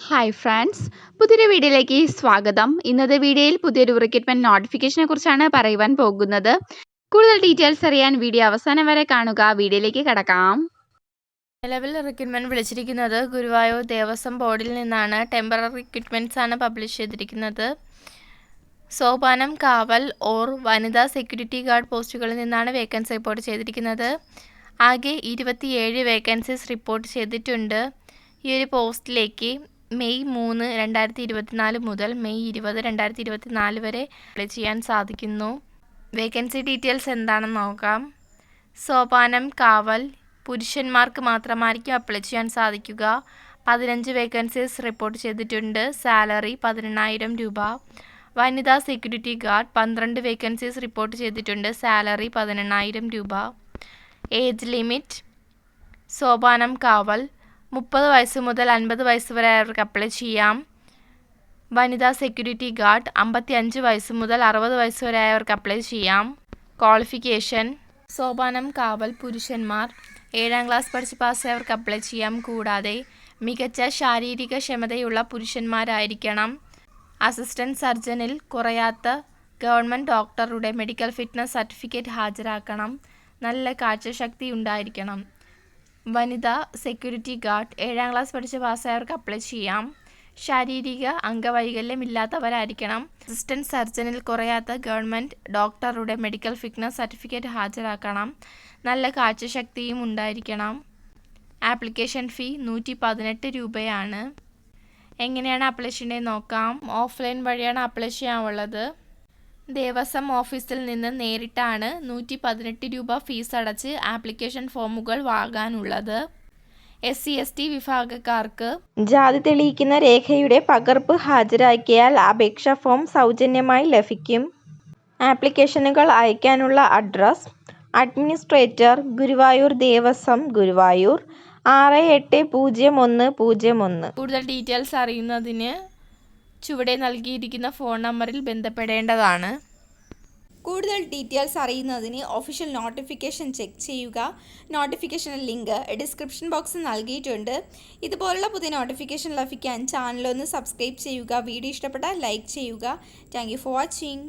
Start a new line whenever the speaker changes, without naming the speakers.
Hi friends, പുതിയൊരു വീഡിയോയിലേക്ക് സ്വാഗതം. ഇന്നത്തെ വീഡിയോയിൽ പുതിയൊരു റിക്രൂട്ട്മെന്റ് നോട്ടിഫിക്കേഷനെ കുറിച്ചാണ് പറയുവാൻ പോകുന്നത്. കൂടുതൽ ഡീറ്റെയിൽസ് അറിയാൻ വീഡിയോ അവസാനം വരെ കാണുക. വീഡിയോയിലേക്ക് കടക്കാം.
നിലവിൽ റിക്രൂട്ട്മെന്റ് വിളിച്ചിരിക്കുന്നത് ഗുരുവായൂർ ദേവസ്വം ബോർഡിൽ നിന്നാണ്. ടെമ്പററി റിക്രൂട്ട്മെന്റ്സ് ആണ് പബ്ലിഷ് ചെയ്തിരിക്കുന്നത്. സോപാനം, കാവൽ ഓർ വനിതാ സെക്യൂരിറ്റി ഗാർഡ് പോസ്റ്റുകളിൽ നിന്നാണ് വേക്കൻസി റിപ്പോർട്ട് ചെയ്തിരിക്കുന്നത്. ആകെ 27 വേക്കൻസീസ് റിപ്പോർട്ട് ചെയ്തിട്ടുണ്ട്. ഈ ഒരു പോസ്റ്റിലേക്ക് മെയ് 3, 2024 മുതൽ മെയ് 20, 2024 വരെ അപ്ലൈ ചെയ്യാൻ സാധിക്കുന്നു. വേക്കൻസി ഡീറ്റെയിൽസ് എന്താണെന്ന് നോക്കാം. സോപാനം, കാവൽ പുരുഷന്മാർക്ക് മാത്രമായിരിക്കും അപ്ലൈ ചെയ്യാൻ സാധിക്കുക. 15 വേക്കൻസീസ് റിപ്പോർട്ട് ചെയ്തിട്ടുണ്ട്. സാലറി 18,000 രൂപ. വനിതാ സെക്യൂരിറ്റി ഗാർഡ് 12 വേക്കൻസീസ് റിപ്പോർട്ട് ചെയ്തിട്ടുണ്ട്. സാലറി 18,000 രൂപ. ഏജ് ലിമിറ്റ് സോപാനം, കാവൽ 30 വയസ്സ് മുതൽ 50 വയസ്സ് വരെ അവർക്ക് അപ്ലൈ ചെയ്യാം. വനിതാ സെക്യൂരിറ്റി ഗാർഡ് 55 വയസ്സ് മുതൽ 60 വയസ്സ് വരെ അവർക്ക് അപ്ലൈ ചെയ്യാം. ക്വാളിഫിക്കേഷൻ സോപാനം, കാവൽ പുരുഷന്മാർ 7ാം ക്ലാസ് പഠിച്ച് പാസ്സായവർക്ക് അപ്ലൈ ചെയ്യാം. കൂടാതെ മികച്ച ശാരീരിക ക്ഷമതയുള്ള പുരുഷന്മാരായിരിക്കണം. അസിസ്റ്റന്റ് സർജനിൽ കുറയാത്ത ഗവൺമെൻറ് ഡോക്ടറുടെ മെഡിക്കൽ ഫിറ്റ്നസ് സർട്ടിഫിക്കറ്റ് ഹാജരാക്കണം. നല്ല കാഴ്ചശക്തി ഉണ്ടായിരിക്കണം. വനിതാ സെക്യൂരിറ്റി ഗാർഡ് 7ാം ക്ലാസ് പഠിച്ച് പാസ്സായവർക്ക് അപ്ലൈ ചെയ്യാം. ശാരീരിക അംഗവൈകല്യം ഇല്ലാത്തവരായിരിക്കണം. അസിസ്റ്റന്റ് സർജനിൽ കുറയാത്ത ഗവൺമെൻറ് ഡോക്ടറുടെ മെഡിക്കൽ ഫിറ്റ്നസ് സർട്ടിഫിക്കറ്റ് ഹാജരാക്കണം. നല്ല കാഴ്ചശക്തിയും ഉണ്ടായിരിക്കണം. ആപ്ലിക്കേഷൻ ഫീ 118 രൂപയാണ്. എങ്ങനെയാണ് അപ്ലൈ ചെയ്യേണ്ടത് നോക്കാം. ഓഫ്ലൈൻ വഴിയാണ് അപ്ലൈ ചെയ്യാനുള്ളത്. ദേവസ്വം ഓഫീസിൽ നിന്ന് നേരിട്ടാണ് 118 രൂപ ഫീസ് അടച്ച് ആപ്ലിക്കേഷൻ ഫോമുകൾ വാങ്ങാനുള്ളത്. SC/ST വിഭാഗക്കാർക്ക്
ജാതി തെളിയിക്കുന്ന രേഖയുടെ പകർപ്പ് ഹാജരാക്കിയാൽ അപേക്ഷാ ഫോം സൗജന്യമായി ലഭിക്കും. ആപ്ലിക്കേഷനുകൾ അയക്കാനുള്ള അഡ്രസ്: അഡ്മിനിസ്ട്രേറ്റർ, ഗുരുവായൂർ ദേവസ്വം, ഗുരുവായൂർ 680101.
കൂടുതൽ ഡീറ്റെയിൽസ് അറിയുന്നതിന് ചുവടെ നൽകിയിരിക്കുന്ന ഫോൺ നമ്പറിൽ ബന്ധപ്പെടേണ്ടതാണ്.
കൂടുതൽ ഡീറ്റെയിൽസ് അറിയുന്നതിന് ഒഫീഷ്യൽ നോട്ടിഫിക്കേഷൻ ചെക്ക് ചെയ്യുക. നോട്ടിഫിക്കേഷൻ ലിങ്ക് ഡിസ്ക്രിപ്ഷൻ ബോക്സിൽ നൽകിയിട്ടുണ്ട്. ഇതുപോലുള്ള പുതിയ നോട്ടിഫിക്കേഷൻ ലഭിക്കാൻ ചാനലൊന്ന് സബ്സ്ക്രൈബ് ചെയ്യുക. വീഡിയോ ഇഷ്ടപ്പെട്ടാൽ ലൈക്ക് ചെയ്യുക. Thank you for watching.